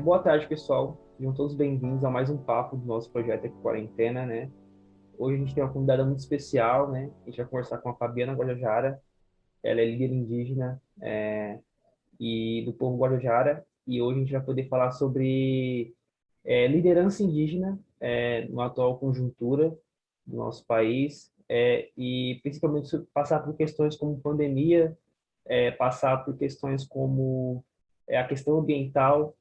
Boa tarde, pessoal. Sejam todos bem-vindos a mais um papo do nosso projeto aqui, Quarentena, né? Hoje a gente tem uma convidada muito especial, né? A gente vai conversar com a Fabiana Guajajara. Ela é líder indígena, e do povo Guajajara. E hoje a gente vai poder falar sobre liderança indígena na atual conjuntura do nosso país, e principalmente passar por questões como pandemia, passar por questões como a questão ambiental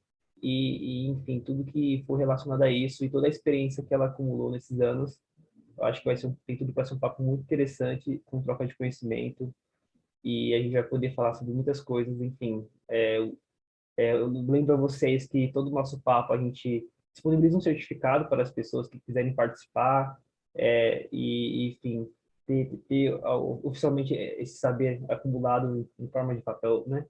enfim, tudo que for relacionado a isso e toda a experiência que ela acumulou nesses anos. Eu acho que tem tudo para ser um papo muito interessante, com troca de conhecimento, e a gente vai poder falar sobre muitas coisas, enfim. Eu lembro a vocês que todo o nosso papo a gente disponibiliza um certificado para as pessoas que quiserem participar, enfim, oficialmente esse saber acumulado em forma de papel, né?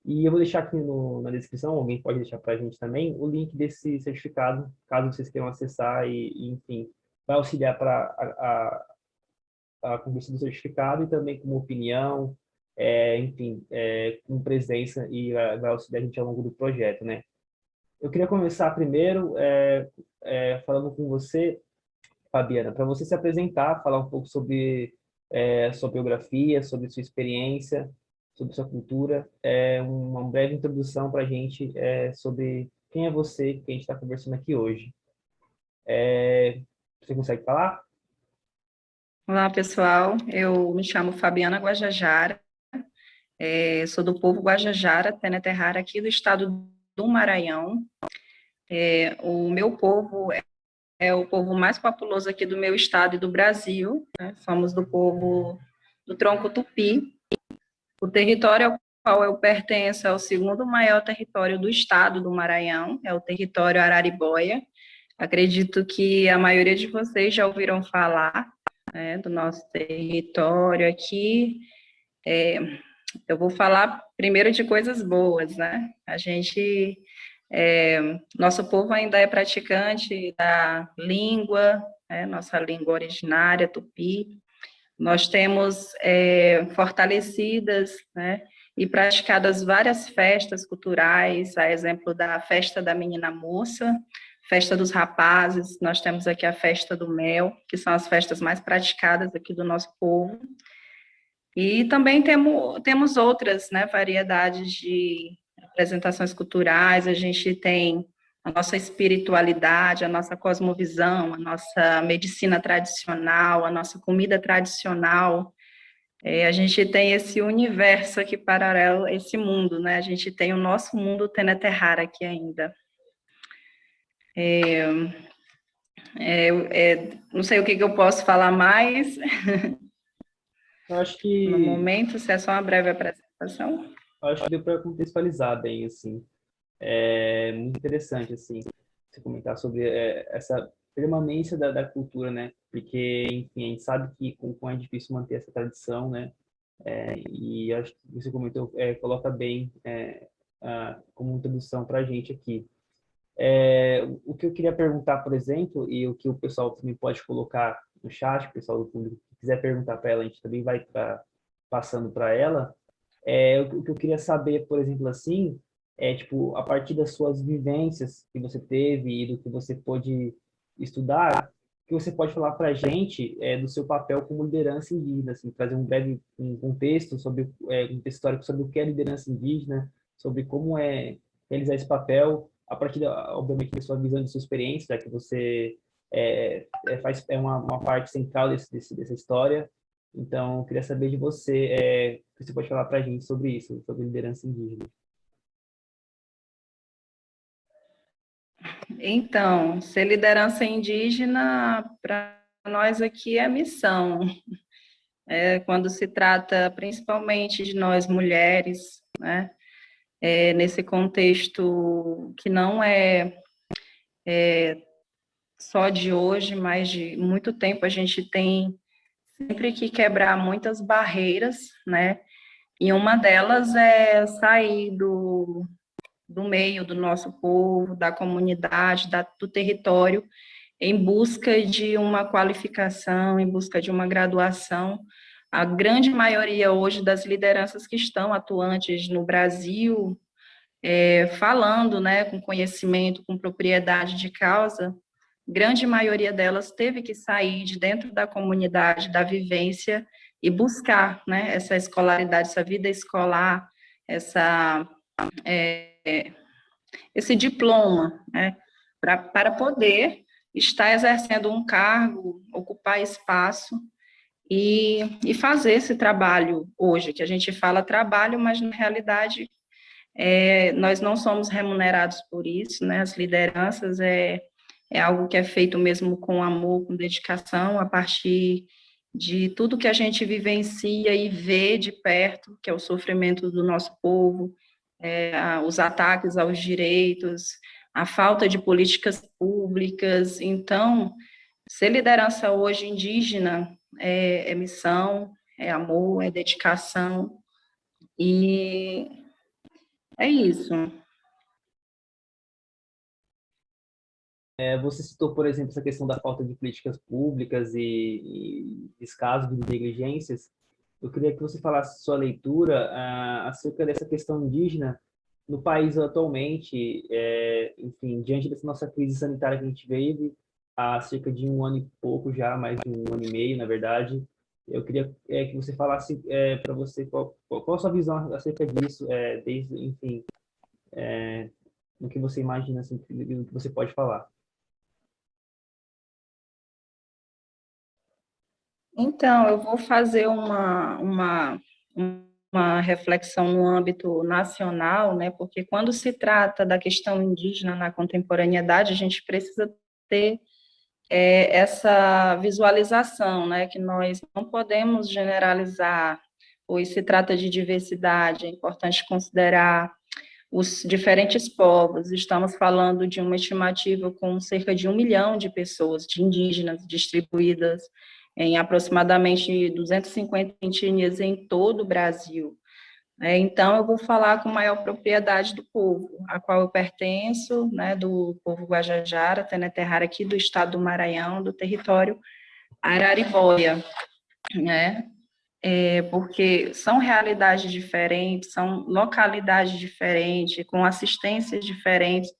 E eu vou deixar aqui na descrição, alguém pode deixar para a gente também, o link desse certificado, caso vocês queiram acessar enfim, vai auxiliar para a conquista do certificado e também como opinião, enfim, com presença e vai auxiliar a gente ao longo do projeto, né? Eu queria começar primeiro falando com você, Fabiana, para você se apresentar, falar um pouco sobre sua biografia, sobre sua experiência, sobre sua cultura, uma breve introdução para a gente sobre quem é você, que a gente está conversando aqui hoje. Você consegue falar? Olá, pessoal. Eu me chamo Fabiana Guajajara, sou do povo Guajajara, Tené-Terrara, aqui do estado do Maranhão. O meu povo é o povo mais populoso aqui do meu estado e do Brasil, né? Somos do povo do tronco Tupi. O território ao qual eu pertenço é o segundo maior território do estado do Maranhão, é o território Araribóia. Acredito que a maioria de vocês já ouviram falar, né, do nosso território aqui. Eu vou falar primeiro de coisas boas, né? Nosso povo ainda é praticante da língua, né, nossa língua originária, tupi. Nós temos fortalecidas, né, e praticadas várias festas culturais, a exemplo da festa da menina moça, festa dos rapazes, nós temos aqui a festa do mel, que são as festas mais praticadas aqui do nosso povo. E também temos outras, né, variedades de apresentações culturais, a gente tem a nossa espiritualidade, a nossa cosmovisão, a nossa medicina tradicional, a nossa comida tradicional. A gente tem esse universo aqui paralelo, esse mundo, né? A gente tem o nosso mundo Tené-Terrara aqui ainda. Não sei o que eu posso falar mais Eu acho no que, momento, se é só uma breve apresentação. eu acho que deu para contextualizar bem, assim. Muito interessante, assim, você comentar sobre essa permanência da cultura, né? Porque, enfim, a gente sabe que com é difícil manter essa tradição, né? E acho que você comentou, coloca bem como introdução para a gente aqui. O que eu queria perguntar, por exemplo, e o que o pessoal também pode colocar no chat, o pessoal do público que quiser perguntar para ela, a gente também vai estar passando para ela. O que eu queria saber, por exemplo, assim, tipo, a partir das suas vivências que você teve e do que você pôde estudar, que você pode falar para a gente do seu papel como liderança indígena, assim, trazer um contexto sobre um contexto histórico sobre o que é liderança indígena, sobre como é realizar esse papel, a partir obviamente da sua visão, da sua experiência, já que você uma parte central dessa história. Então, eu queria saber de você, o que você pode falar para a gente sobre isso, sobre liderança indígena. Então, ser liderança indígena, para nós aqui é missão. Quando se trata principalmente de nós mulheres, né? Nesse contexto que não é só de hoje, mas de muito tempo a gente tem sempre que quebrar muitas barreiras, né? E uma delas é sair do meio do nosso povo, da comunidade, do território, em busca de uma qualificação, em busca de uma graduação. A grande maioria hoje das lideranças que estão atuantes no Brasil, falando, né, com conhecimento, com propriedade de causa, grande maioria delas teve que sair de dentro da comunidade, da vivência, e buscar, né, essa escolaridade, essa vida escolar, esse diploma, né, para poder estar exercendo um cargo, ocupar espaço e fazer esse trabalho hoje, que a gente fala trabalho, mas na realidade nós não somos remunerados por isso, né? As lideranças é algo que é feito mesmo com amor, com dedicação, a partir de tudo que a gente vivencia e vê de perto, que é o sofrimento do nosso povo, os ataques aos direitos, a falta de políticas públicas. Então, ser liderança hoje indígena é missão, é amor, é dedicação, e é isso. Você citou, por exemplo, essa questão da falta de políticas públicas e descaso de negligências. Eu queria que você falasse sua leitura acerca dessa questão indígena no país atualmente, enfim, diante dessa nossa crise sanitária que a gente vive há cerca de um ano e pouco já, mais de um ano e meio, na verdade. Eu queria que você falasse para você qual a sua visão acerca disso, desde, enfim, no que você imagina, assim, no que você pode falar. Então, eu vou fazer uma reflexão no âmbito nacional, né, porque quando se trata da questão indígena na contemporaneidade, a gente precisa ter essa visualização, né, que nós não podemos generalizar, pois se trata de diversidade, é importante considerar os diferentes povos. Estamos falando de uma estimativa com cerca de 1 milhão de pessoas, de indígenas, distribuídas em aproximadamente 250 etnias em todo o Brasil. Então, eu vou falar com maior propriedade do povo, a qual eu pertenço, né, do povo Guajajara, Tené-Terrara, aqui do estado do Maranhão, do território Araribóia, né? Porque são realidades diferentes, são localidades diferentes, com assistências diferentes.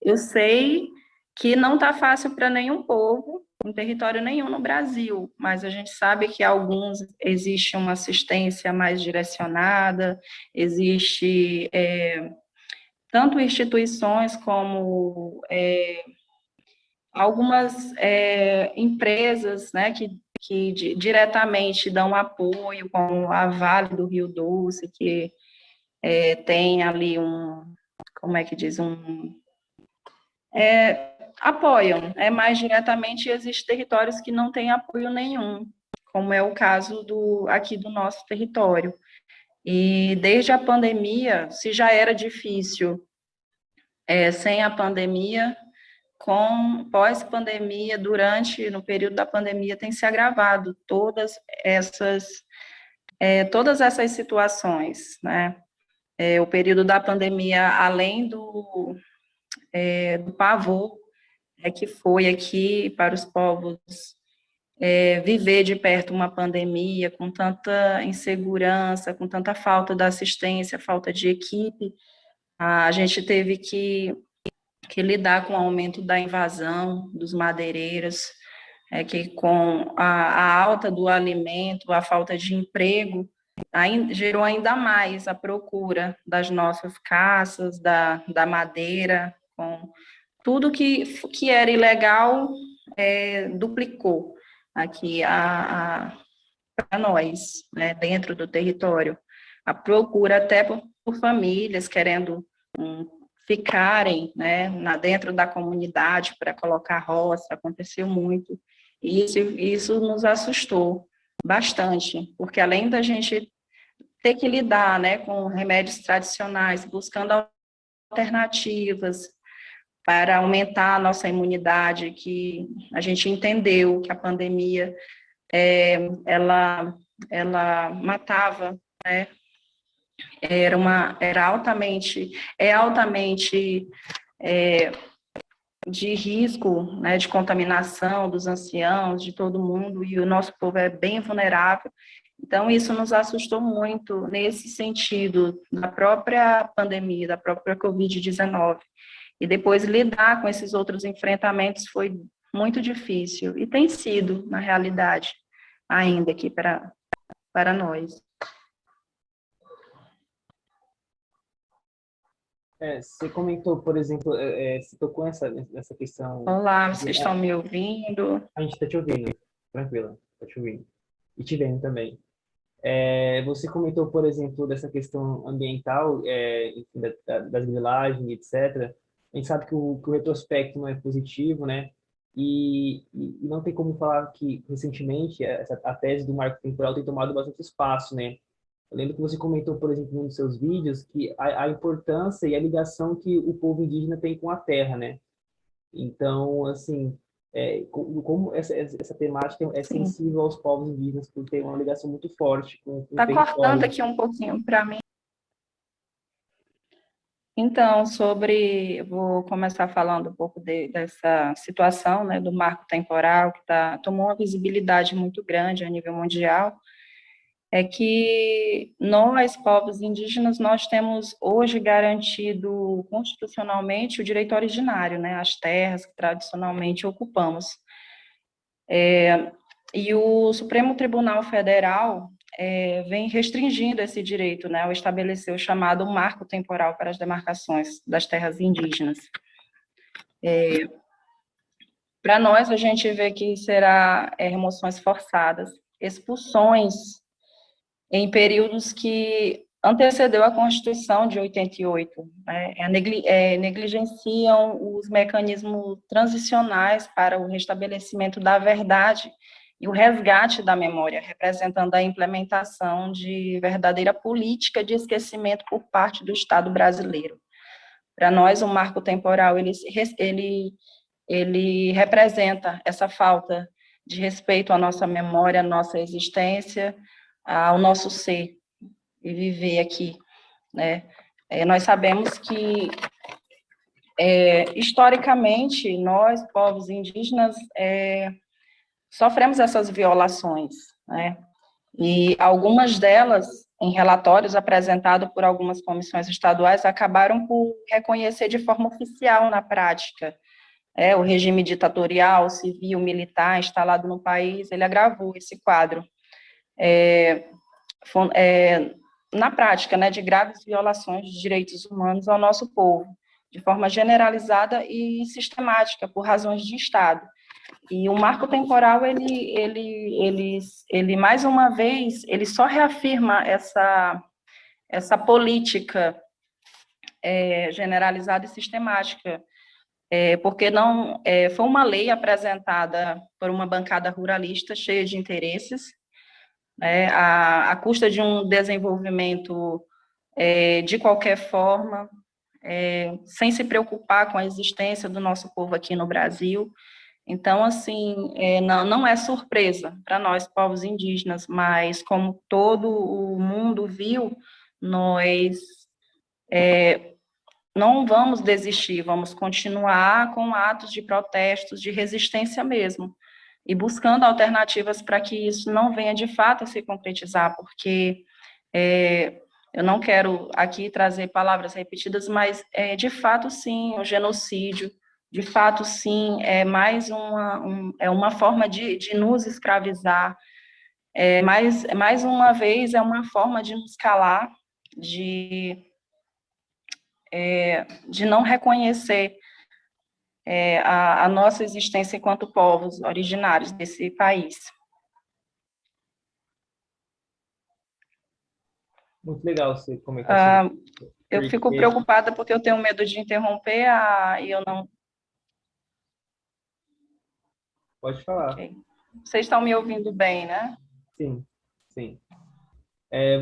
Eu sei que não está fácil para nenhum povo, em território nenhum no Brasil, mas a gente sabe que alguns existe uma assistência mais direcionada, existe tanto instituições como algumas empresas, né, que diretamente dão apoio, como a Vale do Rio Doce, que tem ali como é que diz, apoiam, mais diretamente, e existem territórios que não têm apoio nenhum, como é o caso aqui do nosso território. E desde a pandemia, se já era difícil, sem a pandemia, com pós-pandemia, no período da pandemia, tem se agravado todas essas situações, né? O período da pandemia, além do pavor que foi aqui para os povos viver de perto uma pandemia com tanta insegurança, com tanta falta da assistência, falta de equipe, a gente teve que lidar com o aumento da invasão dos madeireiros, que com a alta do alimento, a falta de emprego, gerou ainda mais a procura das nossas caças, da madeira, com tudo que era ilegal, duplicou aqui para nós, né, dentro do território. A procura até por famílias querendo ficarem, né, dentro da comunidade para colocar roça, aconteceu muito. E isso nos assustou bastante, porque além da gente ter que lidar, né, com remédios tradicionais, buscando alternativas, para aumentar a nossa imunidade, que a gente entendeu que a pandemia, ela matava, né? Era altamente, altamente de risco, né, de contaminação dos anciãos, de todo mundo, e o nosso povo é bem vulnerável. Então, isso nos assustou muito nesse sentido da própria pandemia, da própria Covid-19. E depois lidar com esses outros enfrentamentos foi muito difícil, e tem sido, na realidade, ainda aqui para nós. Você comentou, por exemplo, você tocou nessa questão. Olá, vocês estão me ouvindo? A gente está te ouvindo, tranquila, está te ouvindo. E te vendo também. Você comentou, por exemplo, dessa questão ambiental, enfim, das grilagens, etc. A gente sabe que o retrospecto não é positivo, né? E não tem como falar que, recentemente, a tese do marco temporal tem tomado bastante espaço, né? Eu lembro que você comentou, por exemplo, em um dos seus vídeos, que a importância e a ligação que o povo indígena tem com a terra, né? Então, assim, como essa temática é Sim. sensível aos povos indígenas, por ter uma ligação muito forte com o Está cortando território. aqui um pouquinho para mim. Então, vou começar falando um pouco dessa situação, né, do marco temporal, que tomou uma visibilidade muito grande a nível mundial, é que nós, povos indígenas, nós temos hoje garantido constitucionalmente o direito originário, né, as terras que tradicionalmente ocupamos. E o Supremo Tribunal Federal vem restringindo esse direito, né, ao estabelecer o chamado marco temporal para as demarcações das terras indígenas. Para nós, a gente vê que será remoções forçadas, expulsões em períodos que antecedeu a Constituição de 88, né, negligenciam os mecanismos transicionais para o restabelecimento da verdade e o resgate da memória, representando a implementação de verdadeira política de esquecimento por parte do Estado brasileiro. Para nós, o marco temporal, ele representa essa falta de respeito à nossa memória, à nossa existência, ao nosso ser e viver aqui, né? Nós sabemos que, historicamente, nós, povos indígenas, sofremos essas violações, né? E algumas delas, em relatórios apresentados por algumas comissões estaduais, acabaram por reconhecer de forma oficial na prática. O regime ditatorial, civil, militar instalado no país, ele agravou esse quadro. Na prática, né, de graves violações de direitos humanos ao nosso povo, de forma generalizada e sistemática, por razões de Estado. E o marco temporal, ele mais uma vez, ele só reafirma essa política generalizada e sistemática, porque não foi uma lei apresentada por uma bancada ruralista cheia de interesses, né, à custa de um desenvolvimento de qualquer forma, sem se preocupar com a existência do nosso povo aqui no Brasil. Então, assim, não é surpresa para nós, povos indígenas, mas como todo o mundo viu, nós não vamos desistir, vamos continuar com atos de protestos, de resistência mesmo, e buscando alternativas para que isso não venha de fato a se concretizar, porque eu não quero aqui trazer palavras repetidas, mas de fato sim, o genocídio, de fato sim, é uma forma de nos escravizar, mais uma vez é uma forma de nos calar, de não reconhecer a nossa existência enquanto povos originários desse país. Muito legal você comentar sobre isso. Eu fico preocupada porque eu tenho medo de interromper e eu não... Pode falar. Okay. Vocês estão me ouvindo bem, né? Sim, sim.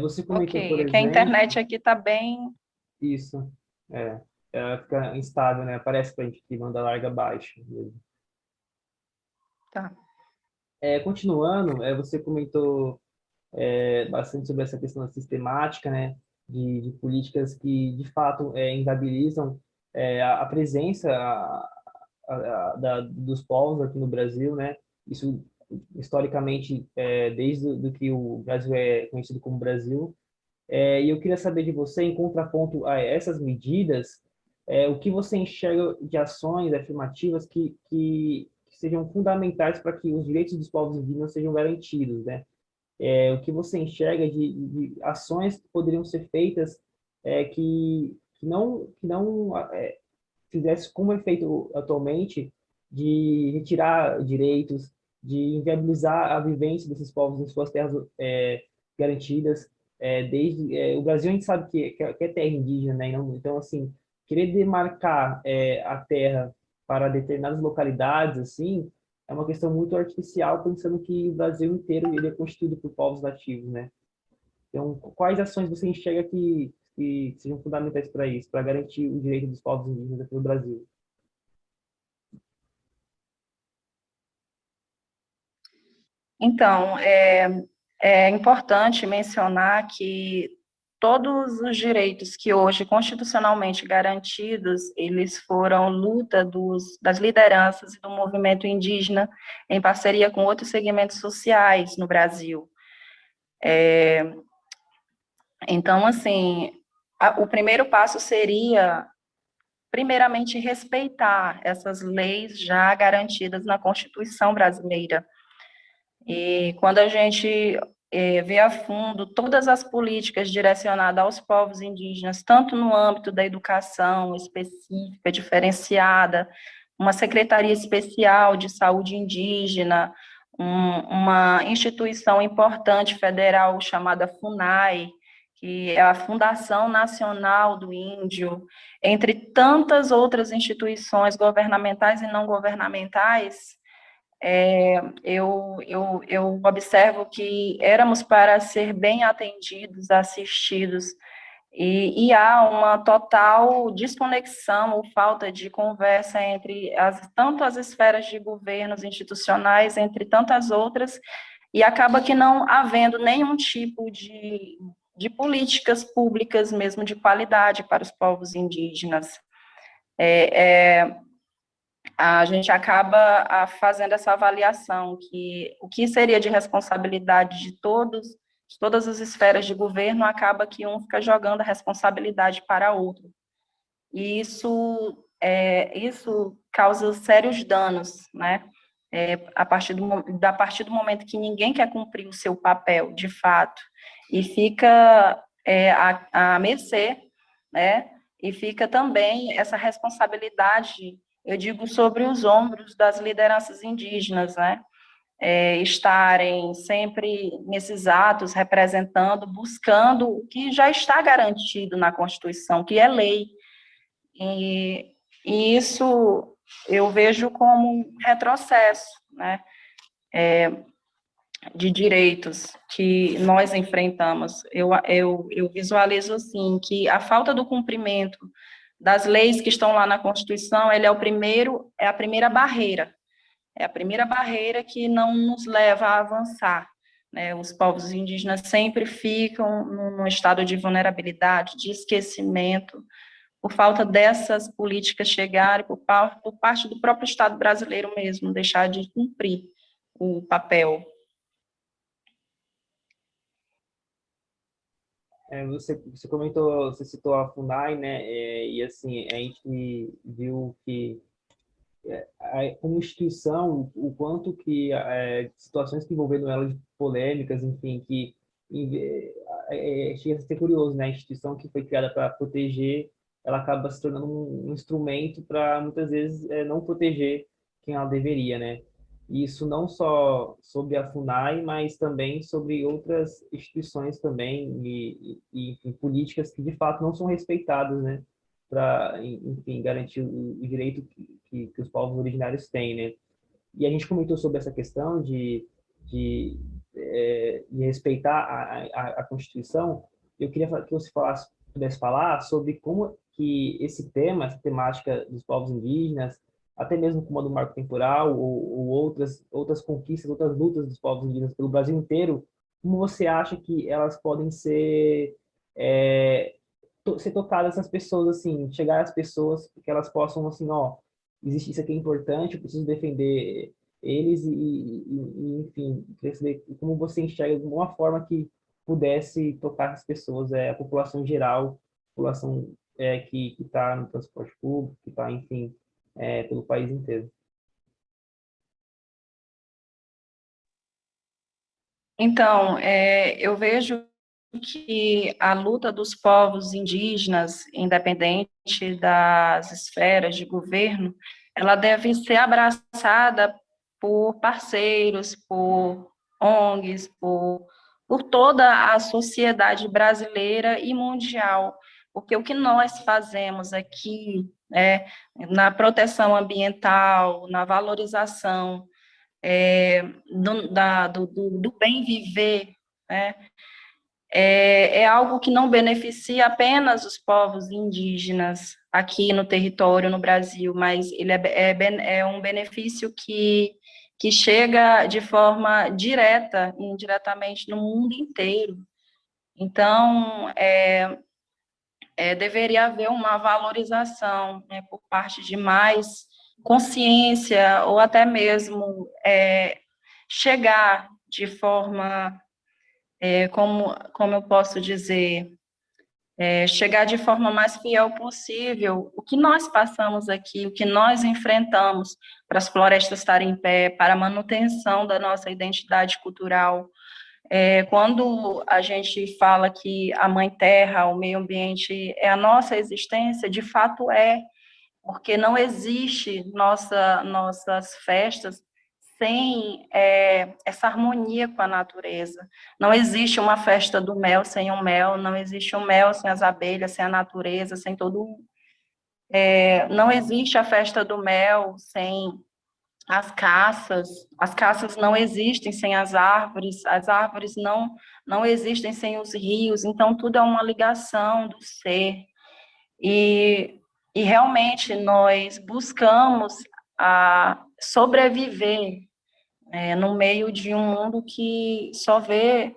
Você comentou, por Ok, que a exemplo... internet aqui está bem... Isso, ela fica instável, né? Aparece para a gente que banda larga baixa. Tá. Continuando, você comentou bastante sobre essa questão da sistemática, né, de políticas que, de fato, inviabilizam a presença dos povos aqui no Brasil, né? Isso, historicamente, desde do que o Brasil é conhecido como Brasil. E eu queria saber de você, em contraponto a essas medidas, o que você enxerga de ações afirmativas que sejam fundamentais para que os direitos dos povos indígenas sejam garantidos, né? O que você enxerga de ações que poderiam ser feitas que não fizesse como é feito atualmente de retirar direitos, de inviabilizar a vivência desses povos em suas terras garantidas. O Brasil a gente sabe que é terra indígena, né? Então, assim, querer demarcar a terra para determinadas localidades, assim, é uma questão muito artificial, pensando que o Brasil inteiro ele é constituído por povos nativos, né? Então, quais ações você enxerga que sejam fundamentais para isso, para garantir o direito dos povos indígenas aqui no Brasil? Então, é importante mencionar que todos os direitos que hoje constitucionalmente garantidos, eles foram luta das lideranças e do movimento indígena em parceria com outros segmentos sociais no Brasil. Então, assim, o primeiro passo seria, primeiramente, respeitar essas leis já garantidas na Constituição brasileira. E quando a gente vê a fundo todas as políticas direcionadas aos povos indígenas, tanto no âmbito da educação específica, diferenciada, uma secretaria especial de saúde indígena, uma instituição importante federal chamada FUNAI, que é a Fundação Nacional do Índio, entre tantas outras instituições governamentais e não governamentais, eu observo que éramos para ser bem atendidos, assistidos, e há uma total desconexão ou falta de conversa entre tanto as esferas de governos institucionais, entre tantas outras, e acaba que não havendo nenhum tipo de políticas públicas mesmo de qualidade para os povos indígenas. A gente acaba fazendo essa avaliação, que o que seria de responsabilidade de todas as esferas de governo, acaba que um fica jogando a responsabilidade para outro. E isso causa sérios danos, né? A partir do momento que ninguém quer cumprir o seu papel, de fato, e fica à mercê, né? E fica também essa responsabilidade, eu digo, sobre os ombros das lideranças indígenas, né? Estarem sempre nesses atos, representando, buscando o que já está garantido na Constituição, que é lei. E isso eu vejo como um retrocesso, né? De direitos que nós enfrentamos. Eu visualizo, assim, que a falta do cumprimento das leis que estão lá na Constituição, ele é a primeira barreira. É a primeira barreira que não nos leva a avançar, né? Os povos indígenas sempre ficam num estado de vulnerabilidade, de esquecimento, por falta dessas políticas chegarem, por parte do próprio Estado brasileiro mesmo, deixar de cumprir o papel. Você comentou, você citou a FUNAI, né? E assim, a gente viu que como instituição, o quanto que situações que envolveram ela de polêmicas, enfim, chega a ser curioso, né? A instituição que foi criada para proteger, ela acaba se tornando um instrumento para muitas vezes não proteger quem ela deveria, né? E isso não só sobre a FUNAI, mas também sobre outras instituições também enfim, políticas que de fato não são respeitadas, né? Para, enfim, garantir o direito que os povos originários têm, né? E a gente comentou sobre essa questão de respeitar a Constituição. Eu queria que você pudesse falar sobre como que esse tema, essa temática dos povos indígenas, até mesmo como a do marco temporal ou outras conquistas, outras lutas dos povos indígenas pelo Brasil inteiro, como você acha que elas podem é, ser tocadas às pessoas, assim, chegar às pessoas, que elas possam, assim, ó, existe isso aqui é importante, eu preciso defender eles enfim, queria saber como você enxerga de uma forma que pudesse tocar as pessoas, a população geral, a população que está no transporte público, que está, enfim, pelo país inteiro. Então, eu vejo que a luta dos povos indígenas, independente das esferas de governo, ela deve ser abraçada por parceiros, por ONGs, por toda a sociedade brasileira e mundial, porque o que nós fazemos aqui, na proteção ambiental, na valorização do bem viver, né, é algo que não beneficia apenas os povos indígenas aqui no território, no Brasil, mas ele é um benefício que chega de forma direta e indiretamente no mundo inteiro. Então, deveria haver uma valorização, né, por parte de mais consciência, ou até mesmo chegar de forma, como eu posso dizer, chegar de forma mais fiel possível o que nós passamos aqui, o que nós enfrentamos para as florestas estarem em pé, para a manutenção da nossa identidade cultural. Quando a gente fala que a Mãe Terra, o meio ambiente, é a nossa existência, de fato porque não existe nossas festas sem essa harmonia com a natureza. Não existe uma festa do mel sem o mel, não existe o mel sem as abelhas, sem a natureza, sem todo. Não existe a festa do mel sem as caças não existem sem as árvores não existem sem os rios, então tudo é uma ligação do ser. E, e realmente nós buscamos sobreviver no meio de um mundo que só vê,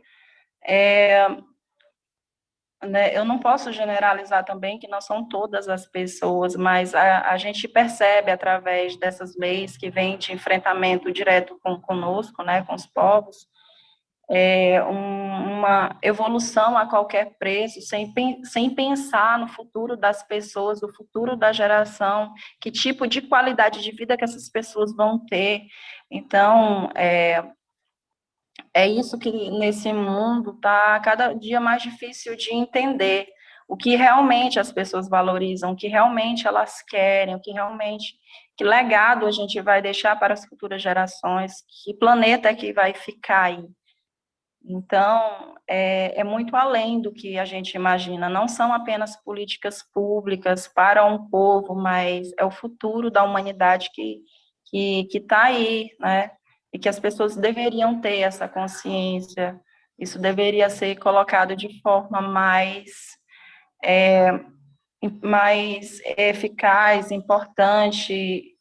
né, eu não posso generalizar também que não são todas as pessoas, mas a gente percebe através dessas leis que vêm de enfrentamento direto conosco, né, com os povos, uma evolução a qualquer preço, sem pensar no futuro das pessoas, no futuro da geração, que tipo de qualidade de vida que essas pessoas vão ter. Então, é isso que nesse mundo está cada dia mais difícil de entender o que realmente as pessoas valorizam, o que realmente elas querem, o que realmente, que legado a gente vai deixar para as futuras gerações, que planeta é que vai ficar aí. Então, é muito além do que a gente imagina, não são apenas políticas públicas para um povo, mas é o futuro da humanidade que está aí, né? E que as pessoas deveriam ter essa consciência, isso deveria ser colocado de forma mais eficaz, importante,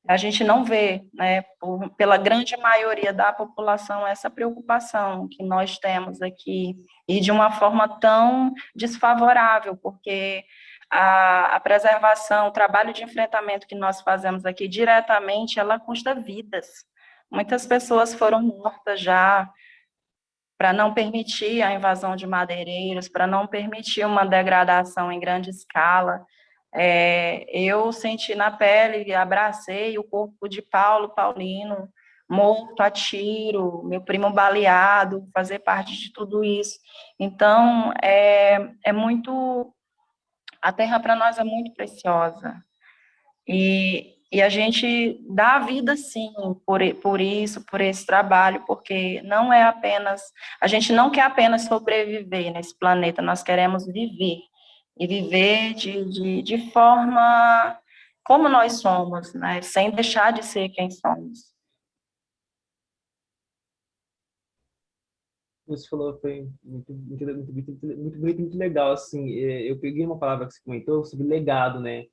a gente não vê, né, pela grande maioria da população, essa preocupação que nós temos aqui, e de uma forma tão desfavorável, porque a preservação, o trabalho de enfrentamento que nós fazemos aqui diretamente, ela custa vidas. Muitas pessoas foram mortas já para não permitir a invasão de madeireiros, para não permitir uma degradação em grande escala. Eu senti na pele, abracei o corpo de Paulino, morto a tiro, meu primo baleado, fazer parte de tudo isso. Então, a terra para nós é muito preciosa. E a gente dá a vida, sim, por isso, por esse trabalho, porque não é apenas, a gente não quer apenas sobreviver nesse planeta, nós queremos viver, e viver de forma como nós somos, né, sem deixar de ser quem somos. Você falou foi muito bonito, muito legal, assim. Eu peguei uma palavra que você comentou sobre legado, né?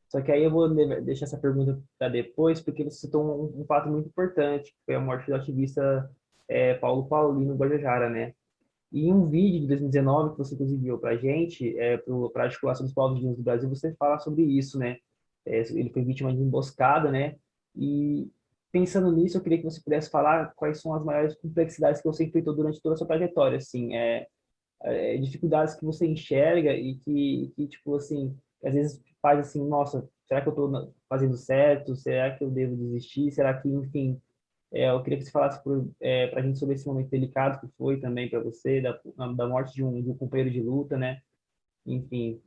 Só que aí eu vou deixar essa pergunta para depois, porque você citou um fato muito importante, que foi a morte do ativista Paulo Paulino Guajajara, né? E em um vídeo de 2019 que você inclusive enviou para a gente, para a articulação dos povos indígenas do Brasil, você fala sobre isso, né? Ele foi vítima de emboscada, né? E pensando nisso, eu queria que você pudesse falar quais são as maiores complexidades que você enfrentou durante toda a sua trajetória, assim, dificuldades que você enxerga e que tipo assim, às vezes faz assim, nossa, será que eu estou fazendo certo? Será que eu devo desistir? Será que, enfim, eu queria que você falasse para a gente sobre esse momento delicado que foi também para você, da morte de um companheiro de luta, né? Enfim,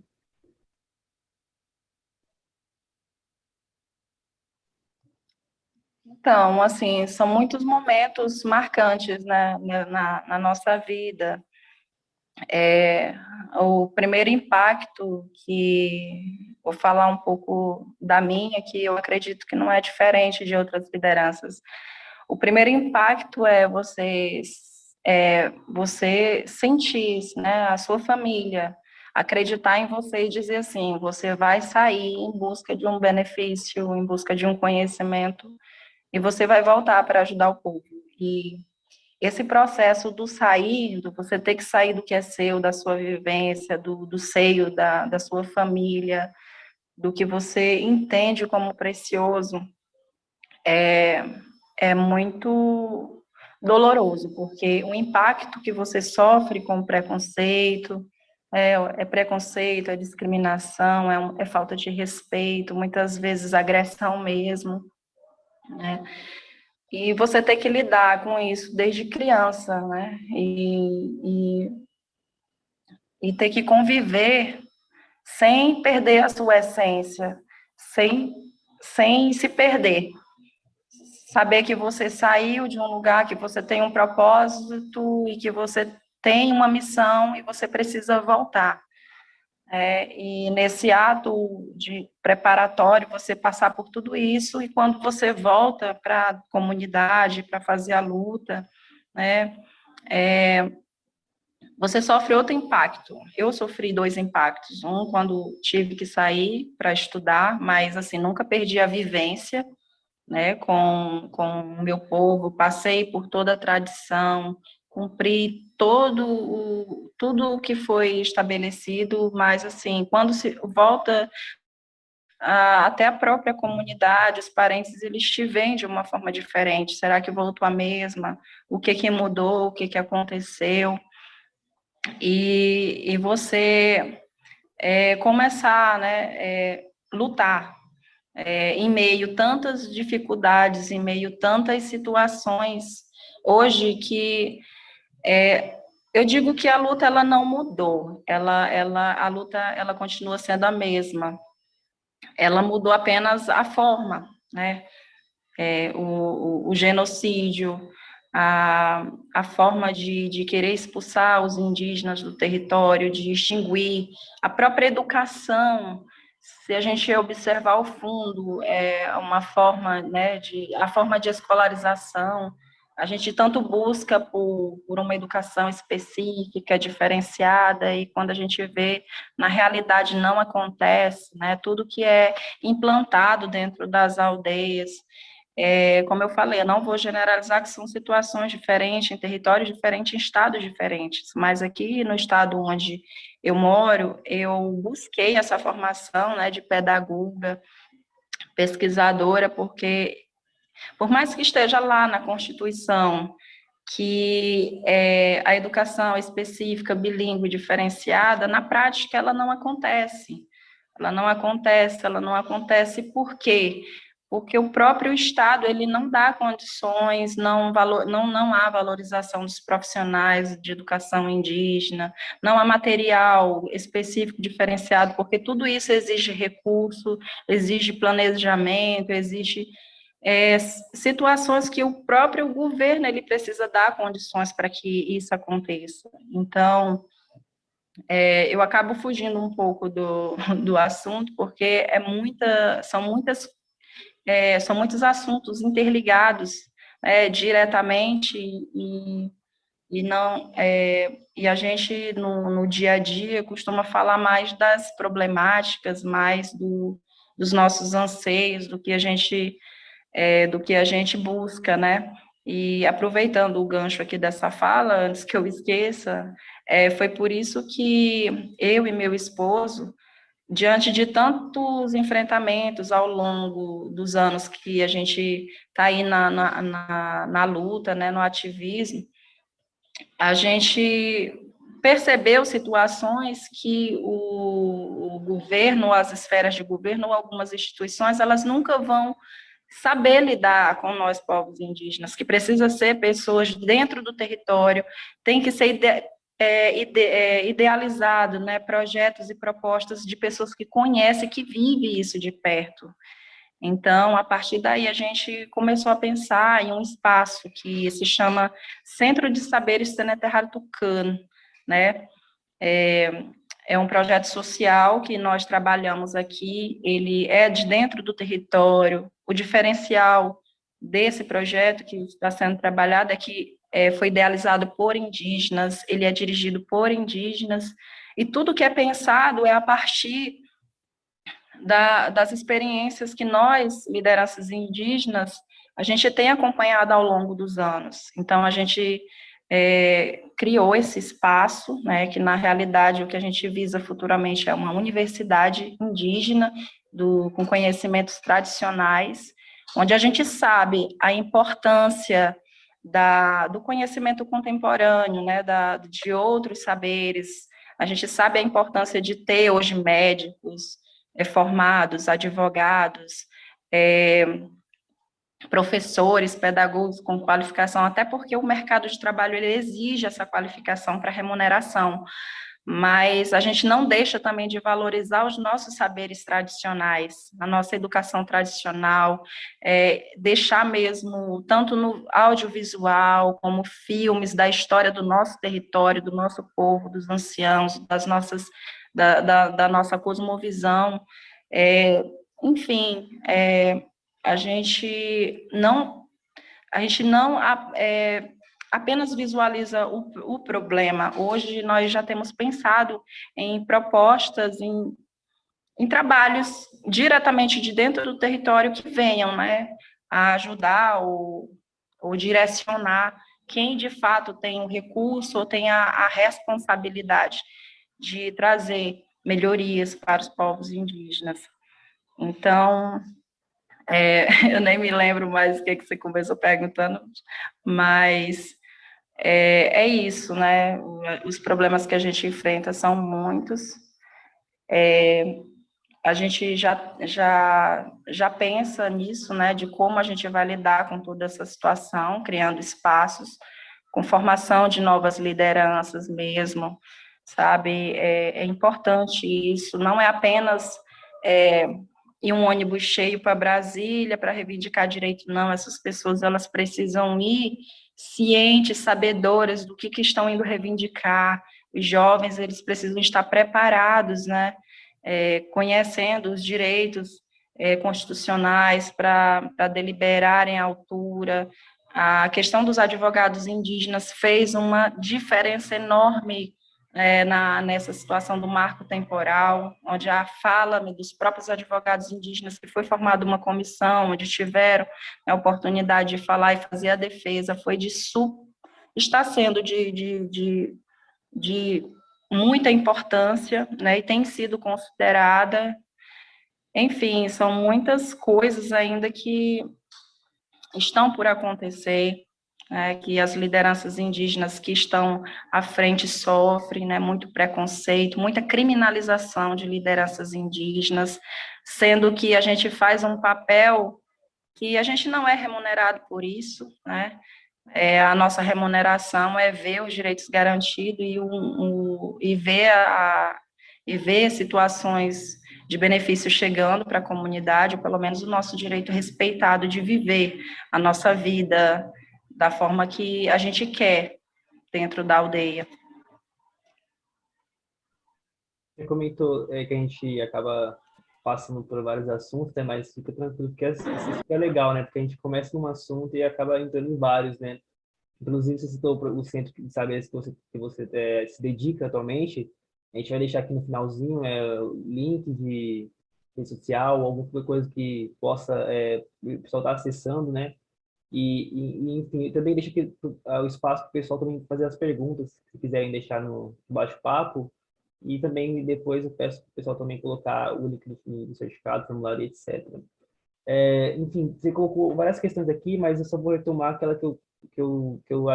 Então, assim, são muitos momentos marcantes, né, na nossa vida. É, o primeiro impacto vou falar um pouco da minha, que eu acredito que não é diferente de outras lideranças. O primeiro impacto você sentir, né, a sua família acreditar em você e dizer assim, você vai sair em busca de um benefício, em busca de um conhecimento, e você vai voltar para ajudar o povo. E esse processo do sair, do você ter que sair do que é seu, da sua vivência, do seio da sua família, do que você entende como precioso, é, é muito doloroso, porque o impacto que você sofre com o preconceito, é preconceito, é discriminação, é falta de respeito, muitas vezes agressão mesmo, né? E você ter que lidar com isso desde criança, né? E ter que conviver sem perder a sua essência, sem, sem se perder. Saber que você saiu de um lugar, que você tem um propósito e que você tem uma missão e você precisa voltar. E nesse ato de preparatório, você passar por tudo isso, e quando você volta para a comunidade, para fazer a luta, né, você sofre outro impacto. Eu sofri dois impactos. Um, quando tive que sair para estudar, mas, assim, nunca perdi a vivência, né, com o meu povo, passei por toda a tradição, cumpri tudo o que foi estabelecido, mas, assim, quando se volta até a própria comunidade, os parentes, eles te veem de uma forma diferente. Será que voltou a mesma? O que que mudou? O que que aconteceu? E você começar, né, lutar em meio tantas dificuldades, em meio tantas situações, hoje que eu digo que a luta ela não mudou, a luta ela continua sendo a mesma, ela mudou apenas a forma, né? O genocídio, a forma de querer expulsar os indígenas do território, de extinguir, a própria educação, se a gente observar o fundo, é uma forma, né, a forma de escolarização, a gente tanto busca por uma educação específica, diferenciada, e quando a gente vê, na realidade não acontece, né, tudo que é implantado dentro das aldeias, como eu falei, eu não vou generalizar que são situações diferentes, em territórios diferentes, em estados diferentes, mas aqui no estado onde eu moro, eu busquei essa formação, né, de pedagoga, pesquisadora, porque, por mais que esteja lá na Constituição, que a educação específica, bilíngue, diferenciada, na prática ela não acontece. Ela não acontece por quê? Porque o próprio Estado, ele não dá condições, não há valorização dos profissionais de educação indígena, não há material específico diferenciado, porque tudo isso exige recurso, exige planejamento, exige situações que o próprio governo, ele precisa dar condições para que isso aconteça. Então, eu acabo fugindo um pouco do assunto, porque são muitos assuntos interligados diretamente, e não e a gente no dia a dia costuma falar mais das problemáticas, mais dos nossos anseios, do que a gente busca, né? E aproveitando o gancho aqui dessa fala, antes que eu esqueça, foi por isso que eu e meu esposo, diante de tantos enfrentamentos ao longo dos anos que a gente está aí na luta, né, no ativismo, a gente percebeu situações que o governo, as esferas de governo, algumas instituições, elas nunca vão saber lidar com nós, povos indígenas, que precisa ser pessoas dentro do território, tem que ser idealizado, né, projetos e propostas de pessoas que conhecem, que vivem isso de perto. Então, a partir daí, a gente começou a pensar em um espaço que se chama Centro de Saberes Seneterrário Tucano, né? É um projeto social que nós trabalhamos aqui, ele é de dentro do território. O diferencial desse projeto que está sendo trabalhado é que foi idealizado por indígenas, ele é dirigido por indígenas, e tudo que é pensado é a partir das experiências que nós, lideranças indígenas, a gente tem acompanhado ao longo dos anos. Então, a gente criou esse espaço, né, que na realidade o que a gente visa futuramente é uma universidade indígena com conhecimentos tradicionais, onde a gente sabe a importância do conhecimento contemporâneo, né, de outros saberes. A gente sabe a importância de ter hoje médicos formados, advogados, professores, pedagogos com qualificação, até porque o mercado de trabalho ele exige essa qualificação para remuneração, mas a gente não deixa também de valorizar os nossos saberes tradicionais, a nossa educação tradicional, deixar mesmo, tanto no audiovisual, como filmes da história do nosso território, do nosso povo, dos anciãos, da nossa cosmovisão, enfim, a gente não, apenas visualiza o problema. Hoje nós já temos pensado em propostas, em trabalhos diretamente de dentro do território que venham, né, a ajudar ou direcionar quem de fato tem o recurso ou tem a responsabilidade de trazer melhorias para os povos indígenas. Então, eu nem me lembro mais o que você começou perguntando, mas é isso, né? Os problemas que a gente enfrenta são muitos. A gente já pensa nisso, né? De como a gente vai lidar com toda essa situação, criando espaços, com formação de novas lideranças mesmo, sabe? É importante isso, não é apenas ir um ônibus cheio para Brasília para reivindicar direito, não, essas pessoas elas precisam ir cientes, sabedoras do que estão indo reivindicar, os jovens eles precisam estar preparados, né, conhecendo os direitos constitucionais para deliberarem à altura. A questão dos advogados indígenas fez uma diferença enorme nessa situação do marco temporal, onde a fala dos próprios advogados indígenas, que foi formada uma comissão, onde tiveram a oportunidade de falar e fazer a defesa, está sendo de muita importância, né, e tem sido considerada. Enfim, são muitas coisas ainda que estão por acontecer, que as lideranças indígenas que estão à frente sofrem, né, muito preconceito, muita criminalização de lideranças indígenas, sendo que a gente faz um papel que a gente não é remunerado por isso, né? A nossa remuneração é ver os direitos garantidos e ver situações de benefício chegando para a comunidade, ou pelo menos o nosso direito respeitado de viver a nossa vida da forma que a gente quer dentro da aldeia. Você comentou que a gente acaba passando por vários assuntos, né? Mas fica tranquilo, porque isso é legal, né? Porque a gente começa num assunto e acaba entrando em vários, né? Inclusive, você citou o centro de saberes que você se dedica atualmente. A gente vai deixar aqui no finalzinho o link de rede social, alguma coisa que possa o pessoal estar acessando, né? Enfim, eu também deixo aqui o espaço para o pessoal também fazer as perguntas, se quiserem deixar no bate-papo. E também depois eu peço para o pessoal também colocar o link do certificado, formulário, etc. Enfim, você colocou várias questões aqui, mas eu só vou retomar aquela que eu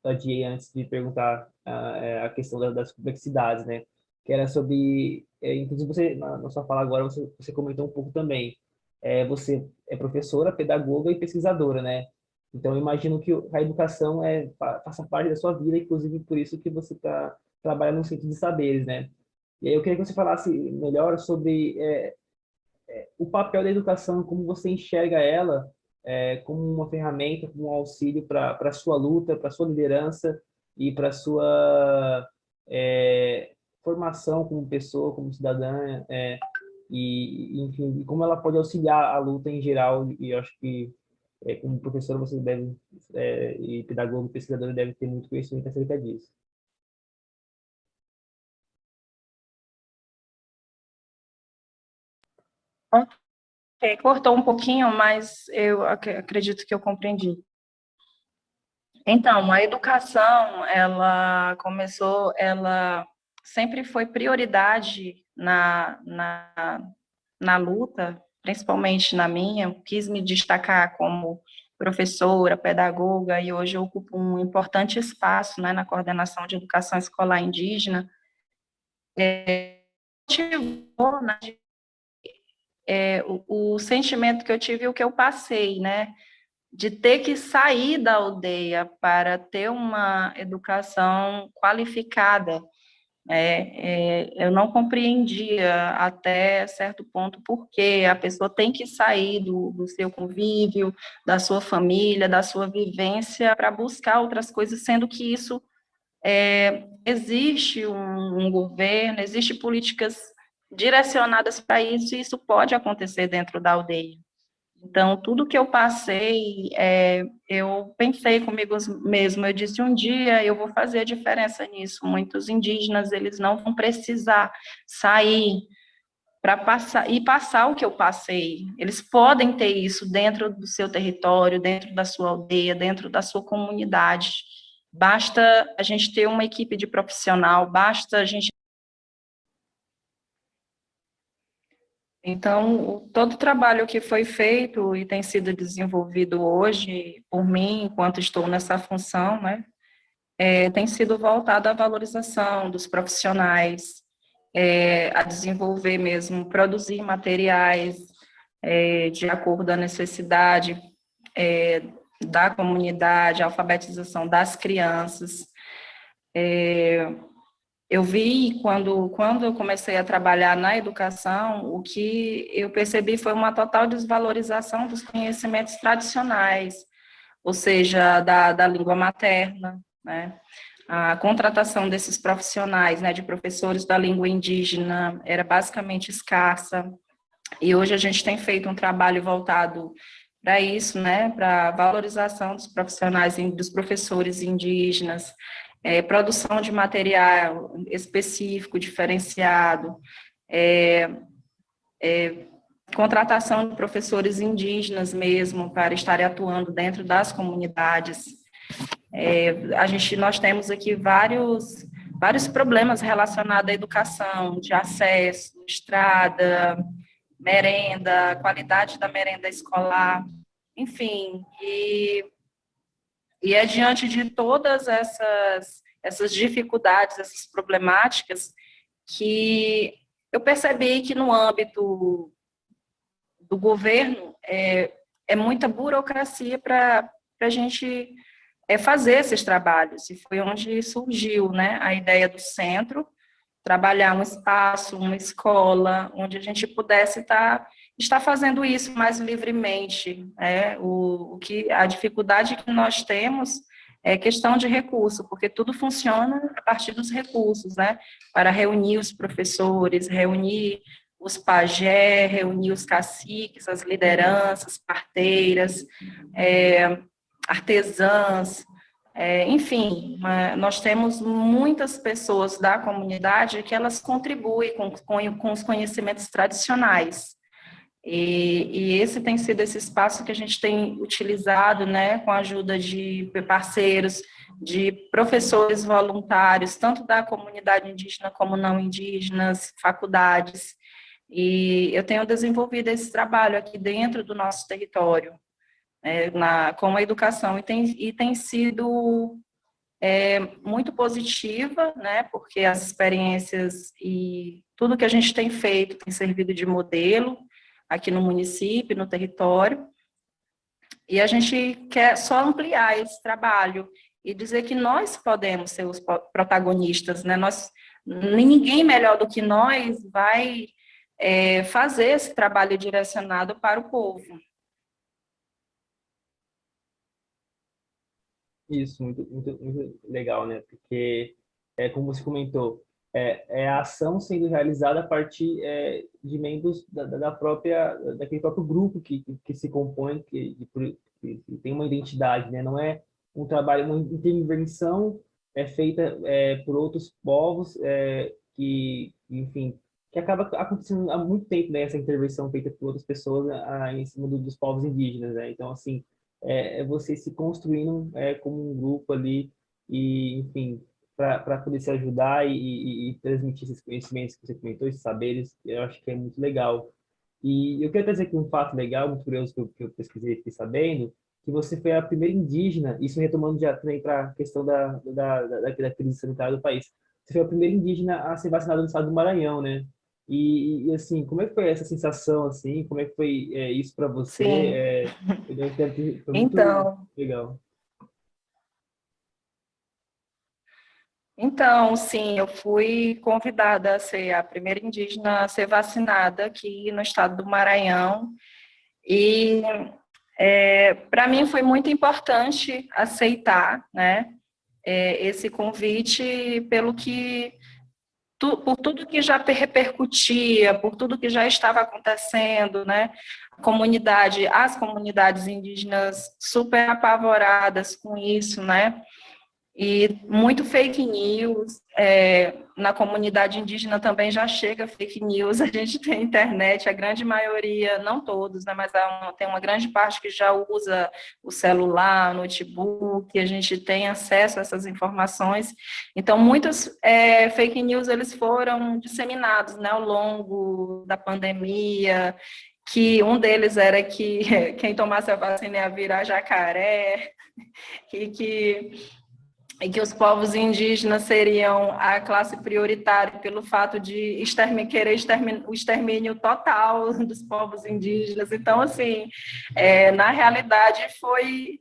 adiei antes de perguntar a questão das complexidades, né? Que era sobre, inclusive você, na sua fala agora, você comentou um pouco também. Você é professora, pedagoga e pesquisadora, né? Então, eu imagino que a educação faça parte da sua vida, inclusive por isso que você trabalha no Centro de Saberes, né? E aí eu queria que você falasse melhor sobre o papel da educação, como você enxerga ela como uma ferramenta, como um auxílio para a sua luta, para a sua liderança e para a sua formação como pessoa, como cidadã, enfim, e como ela pode auxiliar a luta em geral. E eu acho que, como professor, você deve, e pedagogo, pesquisador, deve ter muito conhecimento acerca disso. Ok, cortou um pouquinho, mas eu acredito que eu compreendi. Então, a educação, ela sempre foi prioridade na luta, principalmente na minha. Eu quis me destacar como professora, pedagoga, e hoje eu ocupo um importante espaço, né, na coordenação de educação escolar indígena. Motivou, né, o sentimento que eu tive e o que eu passei, né, de ter que sair da aldeia para ter uma educação qualificada. Eu não compreendia até certo ponto porque a pessoa tem que sair do seu convívio, da sua família, da sua vivência para buscar outras coisas, sendo que isso existe um governo, existe políticas direcionadas para isso, e isso pode acontecer dentro da aldeia. Então, tudo que eu passei, eu pensei comigo mesmo, eu disse, um dia eu vou fazer a diferença nisso. Muitos indígenas, eles não vão precisar sair para passar o que eu passei. Eles podem ter isso dentro do seu território, dentro da sua aldeia, dentro da sua comunidade. Basta a gente ter uma equipe de profissional, basta a gente. Então, todo o trabalho que foi feito e tem sido desenvolvido hoje por mim, enquanto estou nessa função, né, tem sido voltado à valorização dos profissionais, a desenvolver mesmo, produzir materiais de acordo à necessidade da comunidade, a alfabetização das crianças. Eu vi, quando eu comecei a trabalhar na educação, o que eu percebi foi uma total desvalorização dos conhecimentos tradicionais, ou seja, da língua materna, né? A contratação desses profissionais, né, de professores da língua indígena era basicamente escassa, e hoje a gente tem feito um trabalho voltado para isso, né, para a valorização dos profissionais, dos professores indígenas, produção de material específico, diferenciado, contratação de professores indígenas mesmo, para estarem atuando dentro das comunidades. Nós temos aqui vários problemas relacionados à educação, de acesso, estrada, merenda, qualidade da merenda escolar, enfim, e é diante de todas essas dificuldades, essas problemáticas, que eu percebi que no âmbito do governo é muita burocracia para a gente fazer esses trabalhos, e foi onde surgiu, né, a ideia do centro, trabalhar um espaço, uma escola, onde a gente pudesse estar fazendo isso mais livremente. A dificuldade que nós temos é questão de recurso, porque tudo funciona a partir dos recursos, né? Para reunir os professores, reunir os pajé, reunir os caciques, as lideranças, parteiras, artesãs, Enfim, nós temos muitas pessoas da comunidade que elas contribuem com os conhecimentos tradicionais. E esse tem sido esse espaço que a gente tem utilizado, né, com a ajuda de parceiros, de professores voluntários, tanto da comunidade indígena como não indígenas, faculdades. E eu tenho desenvolvido esse trabalho aqui dentro do nosso território, com a educação, e tem sido muito positiva, né, porque as experiências e tudo que a gente tem feito tem servido de modelo aqui no município, no território, e a gente quer só ampliar esse trabalho e dizer que nós podemos ser os protagonistas, né, ninguém melhor do que nós vai fazer esse trabalho direcionado para o povo. Isso, muito legal, né? Porque, como você comentou, é a ação sendo realizada a partir de membros daquele próprio grupo que se compõe, que tem uma identidade, né? Não é um trabalho, uma intervenção feita por outros povos enfim, que acaba acontecendo há muito tempo, né? Essa intervenção feita por outras pessoas em cima dos povos indígenas, né? Então, assim, você se construindo como um grupo ali e, enfim, para poder se ajudar e transmitir esses conhecimentos que você comentou, esses saberes, eu acho que é muito legal. E eu quero trazer aqui um fato legal, muito curioso, que eu pesquisei e fiquei sabendo, que você foi a primeira indígena, isso retomando já também para a questão da crise sanitária do país. Você foi a primeira indígena a ser vacinada no estado do Maranhão, né? Assim, como é que foi essa sensação, assim? Como é que foi isso para você? Sim. Foi muito Então, legal. sim, eu fui convidada a ser a primeira indígena a ser vacinada aqui no estado do Maranhão. E para mim foi muito importante aceitar, né, esse convite por tudo que já repercutia, por tudo que já estava acontecendo, né? As comunidades indígenas super apavoradas com isso, né? E muito fake news, na comunidade indígena também já chega fake news, a gente tem internet, a grande maioria, não todos, né, mas tem uma grande parte que já usa o celular, notebook, a gente tem acesso a essas informações, então muitos fake news eles foram disseminados, né, ao longo da pandemia, que um deles era que quem tomasse a vacina ia virar jacaré, e que os povos indígenas seriam a classe prioritária pelo fato de querer o extermínio total dos povos indígenas. Então, assim, na realidade foi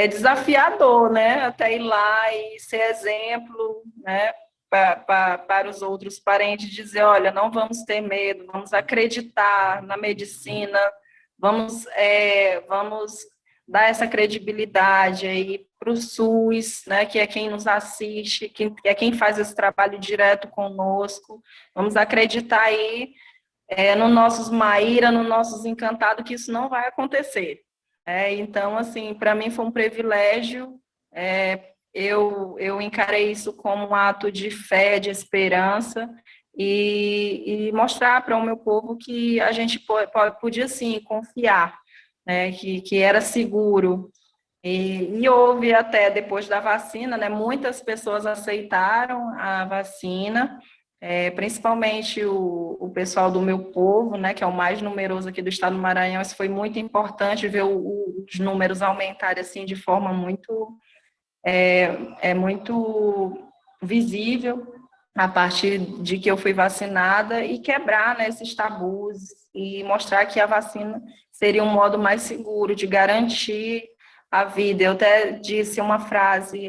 desafiador, né? Até ir lá e ser exemplo, né? Para os outros parentes, dizer, olha, não vamos ter medo, vamos acreditar na medicina, vamos dar essa credibilidade aí para o SUS, né, que é quem nos assiste, que é quem faz esse trabalho direto conosco. Vamos acreditar aí no nossos Maíra, no nossos Encantado, que isso não vai acontecer. Então, assim, para mim foi um privilégio. Eu encarei isso como um ato de fé, de esperança, e mostrar para o meu povo que a gente podia, sim, confiar, né, que era seguro. E houve até depois da vacina, né, muitas pessoas aceitaram a vacina, principalmente o pessoal do meu povo, né, que é o mais numeroso aqui do estado do Maranhão. Isso foi muito importante ver os números aumentarem assim de forma muito visível a partir de que eu fui vacinada e quebrar, né, esses tabus e mostrar que a vacina seria um modo mais seguro de garantir a vida. Eu até disse uma frase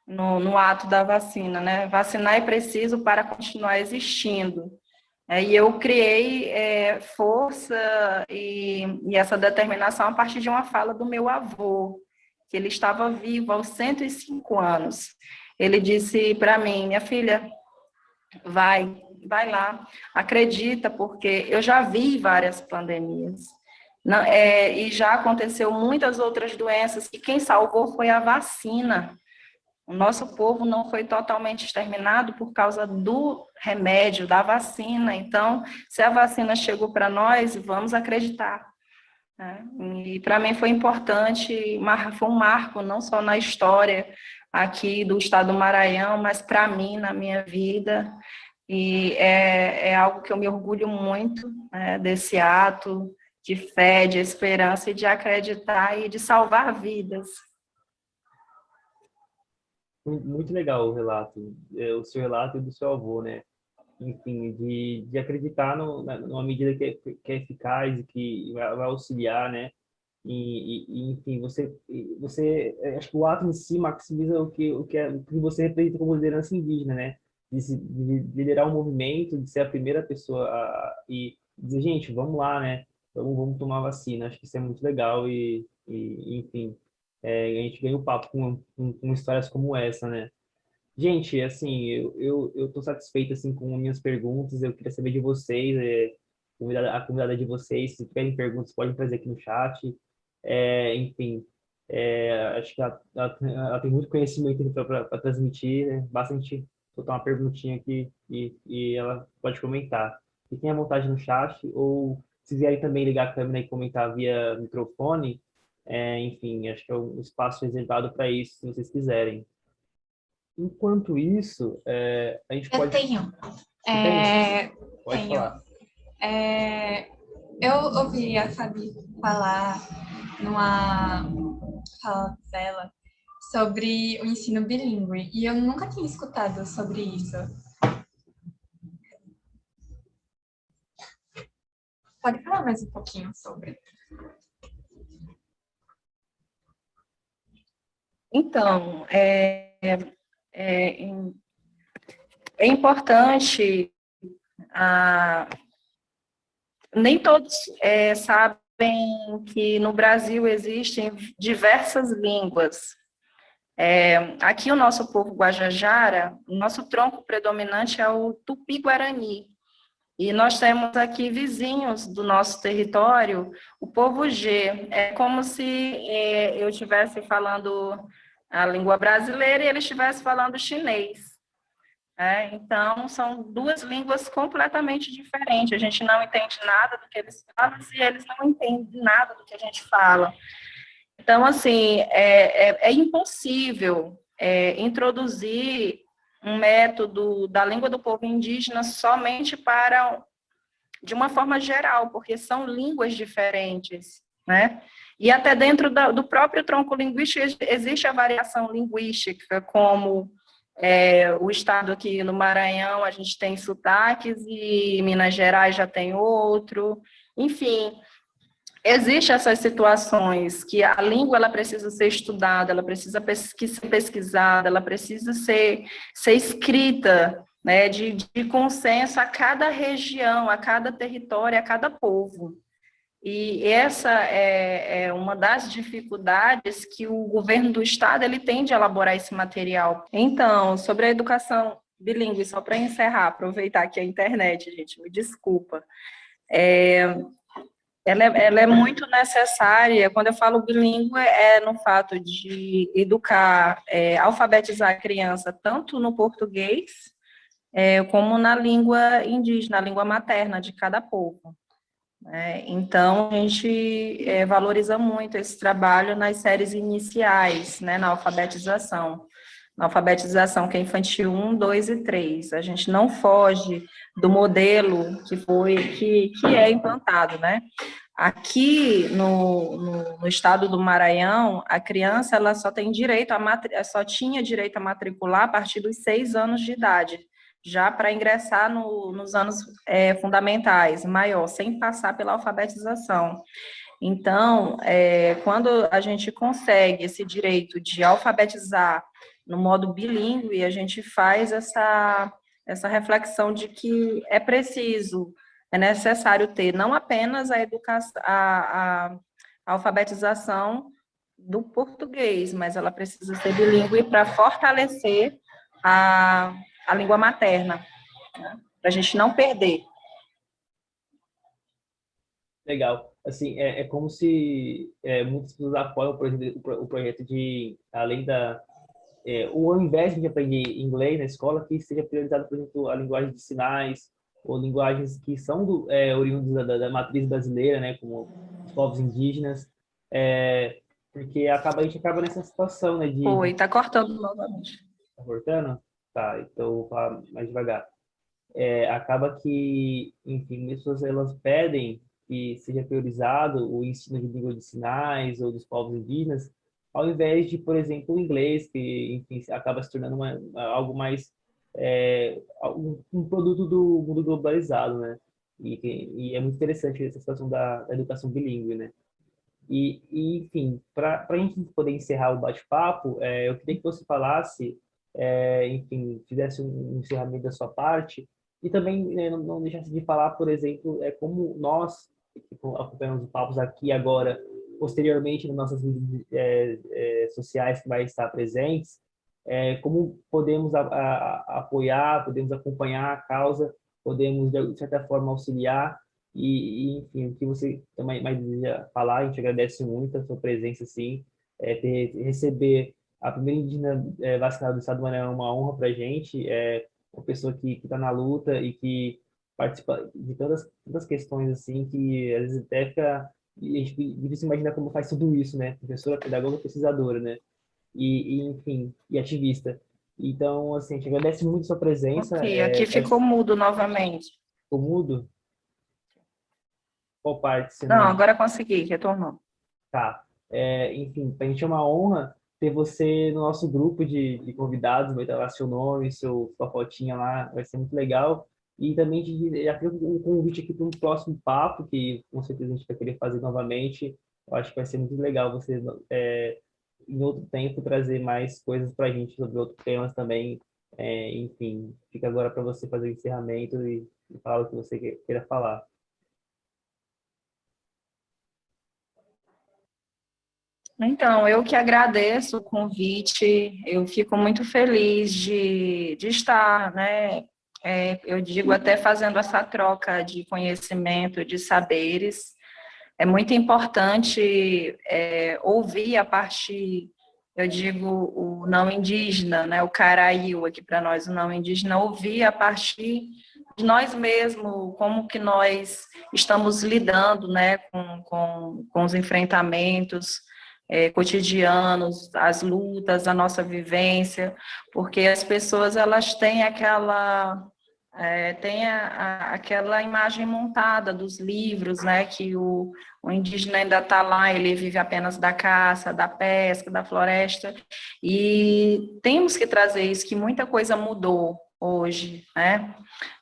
no ato da vacina, né? Vacinar é preciso para continuar existindo. E eu criei força e essa determinação a partir de uma fala do meu avô, que ele estava vivo aos 105 anos. Ele disse para mim, minha filha, vai lá, acredita, porque eu já vi várias pandemias. Não, e já aconteceu muitas outras doenças, e quem salvou foi a vacina. O nosso povo não foi totalmente exterminado por causa do remédio, da vacina. Então, se a vacina chegou para nós, vamos acreditar, né? E para mim foi importante, foi um marco não só na história aqui do estado do Maranhão, mas para mim, na minha vida. E é algo que eu me orgulho muito, né, desse ato de fé, de esperança e de acreditar e de salvar vidas. Muito legal o relato, o seu relato e do seu avô, né? Enfim, de acreditar numa medida que é eficaz e que vai auxiliar, né? Enfim, acho que o ato em si maximiza o que você representa como liderança indígena, né? De liderar um movimento, de ser a primeira pessoa e dizer, gente, vamos lá, né? Vamos tomar vacina. Acho que isso é muito legal enfim, a gente ganha o papo com histórias como essa, né? Gente, assim, eu tô satisfeito, assim, com minhas perguntas. Eu queria saber de vocês, a convidada de vocês. Se tiverem perguntas, podem fazer aqui no chat. Enfim, acho que ela tem muito conhecimento para transmitir, né? Basta a gente botar uma perguntinha aqui e ela pode comentar. Fiquem à vontade no chat, ou se quiserem também ligar a câmera e comentar via microfone, enfim, acho que é um espaço reservado para isso, se vocês quiserem. Enquanto isso, a gente Eu pode. tenho. Você tem? Pode Tenho. falar. Eu ouvi a Fabi falar numa fala dela sobre o ensino bilíngue e eu nunca tinha escutado sobre isso. Pode falar mais um pouquinho sobre? Então, é, é importante, nem todos sabem que no Brasil existem diversas línguas. Aqui o nosso povo Guajajara, o nosso tronco predominante é o Tupi-Guarani, e nós temos aqui vizinhos do nosso território, o povo G. É como se eu estivesse falando a língua brasileira e ele estivesse falando chinês. Então, são duas línguas completamente diferentes. A gente não entende nada do que eles falam e eles não entendem nada do que a gente fala. Então, assim, é impossível introduzir um método da língua do povo indígena somente de uma forma geral, porque são línguas diferentes, né? E até dentro do próprio tronco linguístico existe a variação linguística, como o estado aqui no Maranhão, a gente tem sotaques, e Minas Gerais já tem outro, enfim, existem essas situações que a língua ela precisa ser estudada, ela precisa ser pesquisada, ela precisa ser escrita, né, de consenso a cada região, a cada território, a cada povo. E essa é uma das dificuldades que o governo do estado ele tem de elaborar esse material. Então, sobre a educação bilíngue, só para encerrar, aproveitar aqui a internet, gente, me desculpa. Ela é muito necessária. Quando eu falo bilíngue, é no fato de educar, alfabetizar a criança tanto no português, como na língua indígena, na língua materna de cada povo. Então, a gente valoriza muito esse trabalho nas séries iniciais, né, na alfabetização. Na alfabetização, que é infantil 1, 2 e 3. A gente não foge do modelo que é implantado, né? Aqui no estado do Maranhão, a criança ela só tem só tinha direito a matricular a partir dos 6 anos de idade, já para ingressar nos anos fundamentais, maior, sem passar pela alfabetização. Então, quando a gente consegue esse direito de alfabetizar no modo bilíngue, a gente faz essa reflexão de que é preciso, é necessário ter não apenas a educação, a alfabetização do português, mas ela precisa ser bilíngue para fortalecer a língua materna, né? Para a gente não perder. Legal. assim, é como se muitas pessoas apoiam, por exemplo, o projeto de, além da, ou ao invés de aprender inglês na escola, que seja priorizado, por exemplo, a linguagem de sinais, ou linguagens que são oriundas da matriz brasileira, né, como os povos indígenas, porque a gente acaba nessa situação, né, Oi, tá cortando novamente. tá cortando? Tá, então eu vou falar mais devagar. Acaba que, enfim, as pessoas elas pedem que seja priorizado o ensino de língua de sinais ou dos povos indígenas, ao invés de, por exemplo, o inglês, que, enfim, acaba se tornando algo mais um produto do mundo globalizado, né? E é muito interessante essa situação da educação bilíngue, né? Enfim, para a gente poder encerrar o bate-papo, eu queria que você falasse, enfim, fizesse um encerramento da sua parte e também, né, não deixasse de falar, por exemplo, como nós, que acompanhamos os papos aqui agora, posteriormente nas nossas redes sociais que vai estar presentes, como podemos apoiar, podemos acompanhar a causa, podemos, de certa forma, auxiliar enfim, o que você também mais deseja falar, a gente agradece muito a sua presença, assim, receber a primeira indígena vacinada do estado do Maranhão é uma honra para a gente, uma pessoa que está na luta e que participa de todas as questões, assim, que às vezes até fica, e a gente difícil imaginar como faz tudo isso, né? Professora, pedagoga, pesquisadora, né? Enfim, e ativista. Então, assim, a gente agradece muito a sua presença, Ok, aqui ficou mudo novamente. ficou mudo? Qual parte você Não, não... agora consegui, retornou. Tá. Enfim, para a gente é uma honra ter você no nosso grupo de convidados, vai estar lá seu nome, sua fotinha lá, vai ser muito legal. E também já fica um convite aqui para um próximo papo, que com certeza a gente vai querer fazer novamente. Eu acho que vai ser muito legal você, em outro tempo, trazer mais coisas para a gente sobre outros temas também. Enfim, fica agora para você fazer o encerramento e falar o que você queira falar. Então, eu que agradeço o convite, eu fico muito feliz de estar, né? Eu digo até fazendo essa troca de conhecimento, de saberes. É muito importante ouvir a parte, eu digo, o não indígena, né? O Caraíu aqui para nós, o não indígena, ouvir a partir de nós mesmos, como que nós estamos lidando, né? Com os enfrentamentos cotidianos, as lutas, a nossa vivência, porque as pessoas elas têm aquela imagem montada dos livros, né, que o indígena ainda está lá, ele vive apenas da caça, da pesca, da floresta, e temos que trazer isso, que muita coisa mudou hoje, né?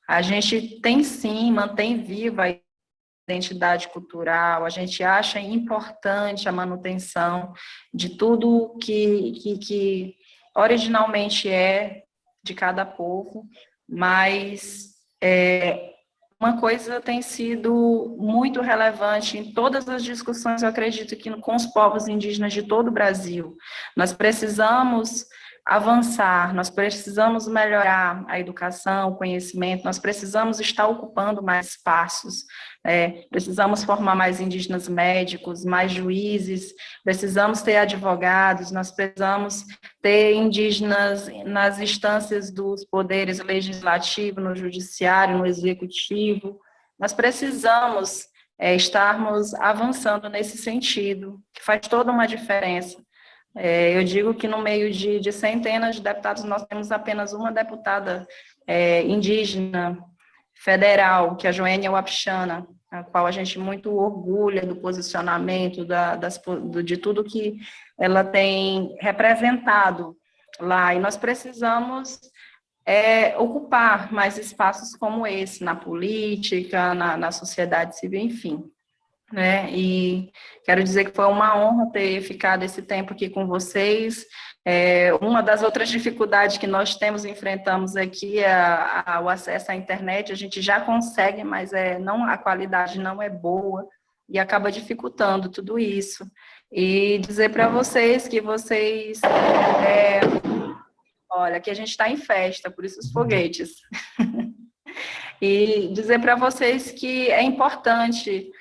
A gente tem sim, mantém viva a identidade cultural, a gente acha importante a manutenção de tudo que originalmente é de cada povo, mas uma coisa tem sido muito relevante em todas as discussões, eu acredito que com os povos indígenas de todo o Brasil. Nós precisamos avançar, nós precisamos melhorar a educação, o conhecimento, nós precisamos estar ocupando mais espaços, precisamos formar mais indígenas médicos, mais juízes, precisamos ter advogados, nós precisamos ter indígenas nas instâncias dos poderes legislativo, no judiciário, no executivo. Nós precisamos estarmos avançando nesse sentido, que faz toda uma diferença. Eu digo que no meio de centenas de deputados, nós temos apenas uma deputada indígena federal, que é a Joênia Wapichana, a qual a gente muito orgulha do posicionamento, de tudo que ela tem representado lá. E nós precisamos ocupar mais espaços como esse, na política, na sociedade civil, enfim. Né? E quero dizer que foi uma honra ter ficado esse tempo aqui com vocês. Uma das outras dificuldades que nós enfrentamos aqui é o acesso à internet. A gente já consegue, mas a qualidade não é boa e acaba dificultando tudo isso. E dizer para vocês que olha, que a gente está em festa, por isso os foguetes. E dizer para vocês que é importante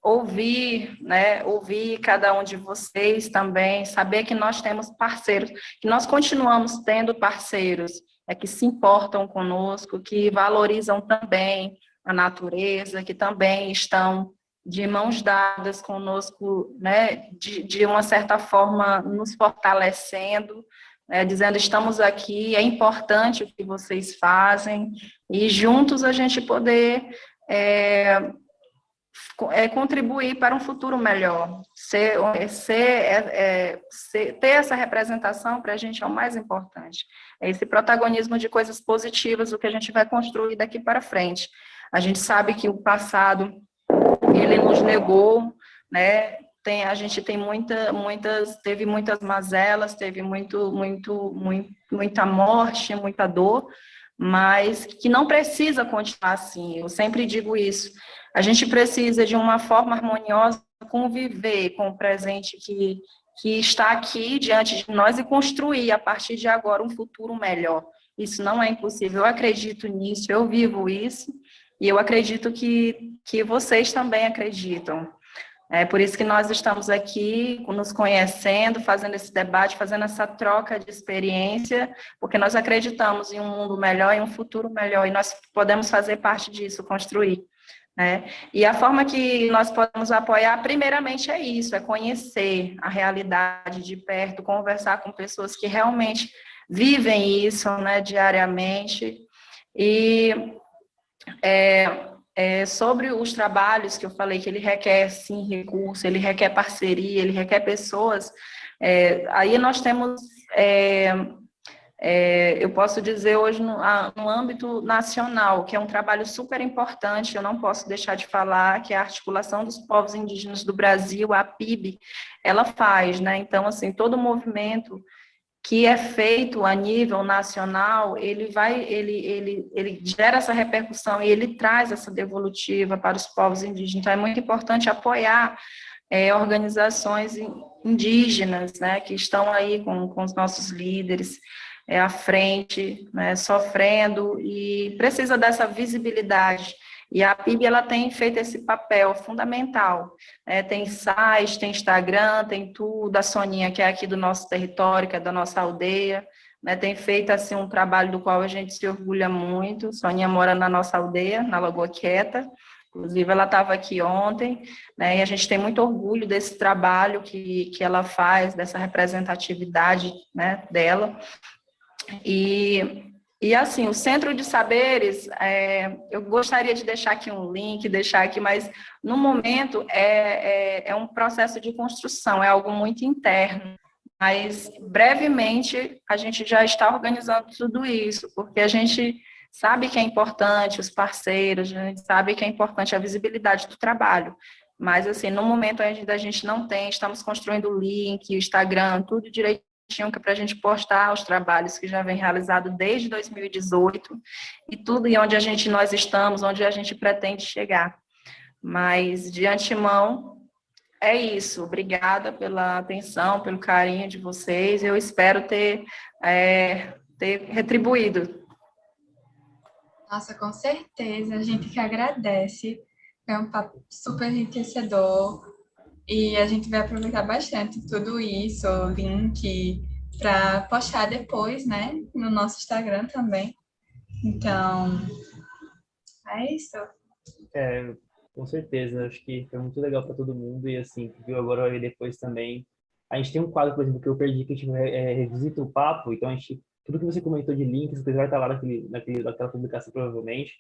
ouvir, né, ouvir cada um de vocês também, saber que nós temos parceiros, que nós continuamos tendo parceiros, que se importam conosco, que valorizam também a natureza, que também estão de mãos dadas conosco, né, de uma certa forma nos fortalecendo, dizendo estamos aqui, é importante o que vocês fazem, e juntos a gente poder contribuir para um futuro melhor. Ter essa representação para a gente é o mais importante. É esse protagonismo de coisas positivas, o que a gente vai construir daqui para frente. A gente sabe que o passado, ele nos negou, né? A gente tem teve muitas mazelas, teve muita morte, muita dor, mas que não precisa continuar assim. Eu sempre digo isso. A gente precisa, de uma forma harmoniosa, conviver com o presente que está aqui diante de nós e construir, a partir de agora, um futuro melhor. Isso não é impossível, eu acredito nisso, eu vivo isso, e eu acredito que vocês também acreditam. É por isso que nós estamos aqui, nos conhecendo, fazendo esse debate, fazendo essa troca de experiência, porque nós acreditamos em um mundo melhor, em um futuro melhor, e nós podemos fazer parte disso, construir. Né? E a forma que nós podemos apoiar, primeiramente, é isso, é conhecer a realidade de perto, conversar com pessoas que realmente vivem isso, né, diariamente, e sobre os trabalhos que eu falei, que ele requer, sim, recurso, ele requer parceria, ele requer pessoas, aí nós temos... eu posso dizer hoje no âmbito nacional, que é um trabalho super importante, eu não posso deixar de falar, que é a Articulação dos Povos Indígenas do Brasil, a PIB, ela faz, né? Então, assim, todo movimento que é feito a nível nacional, ele gera essa repercussão e ele traz essa devolutiva para os povos indígenas. Então, é muito importante apoiar organizações indígenas, né, que estão aí com os nossos líderes, à frente, né, sofrendo, e precisa dessa visibilidade. E a PIB, ela tem feito esse papel fundamental. Tem site, tem Instagram, tem tudo. A Soninha, que é aqui do nosso território, que é da nossa aldeia, né, tem feito assim, um trabalho do qual a gente se orgulha muito. Soninha mora na nossa aldeia, na Lagoa Quieta. Inclusive, ela estava aqui ontem, né, e a gente tem muito orgulho desse trabalho que ela faz, dessa representatividade, né, dela. E assim, o Centro de Saberes, eu gostaria de deixar aqui um link, mas no momento é um processo de construção, é algo muito interno, mas brevemente a gente já está organizando tudo isso, porque a gente sabe que é importante os parceiros, a gente sabe que é importante a visibilidade do trabalho, mas assim, no momento ainda a gente não tem, estamos construindo o link, o Instagram, tudo direitinho, que é para a gente postar os trabalhos que já vem realizado desde 2018 e tudo e onde nós estamos, onde a gente pretende chegar. Mas, de antemão, é isso. Obrigada pela atenção, pelo carinho de vocês. Eu espero ter retribuído. Nossa, com certeza. A gente que agradece. Foi um papo super enriquecedor. E a gente vai aproveitar bastante tudo isso, o link, para postar depois, né? No nosso Instagram também. Então, é isso. Com certeza, acho que foi muito legal para todo mundo e assim, viu agora e depois também. A gente tem um quadro, por exemplo, que eu perdi, que a gente revisita o papo, então a gente, tudo que você comentou de links, você vai estar lá naquela publicação provavelmente.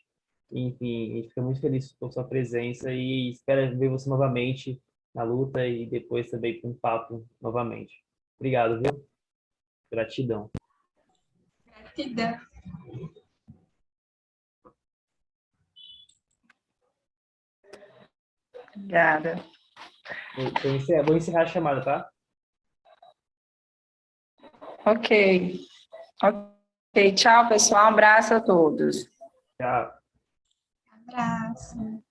Enfim, a gente fica muito feliz com a sua presença e espera ver você novamente na luta e depois também com o papo novamente. Obrigado, viu? Gratidão. Gratidão. Obrigada. Vou encerrar a chamada, tá? Ok. Ok, tchau, pessoal. Um abraço a todos. Tchau. Abraço.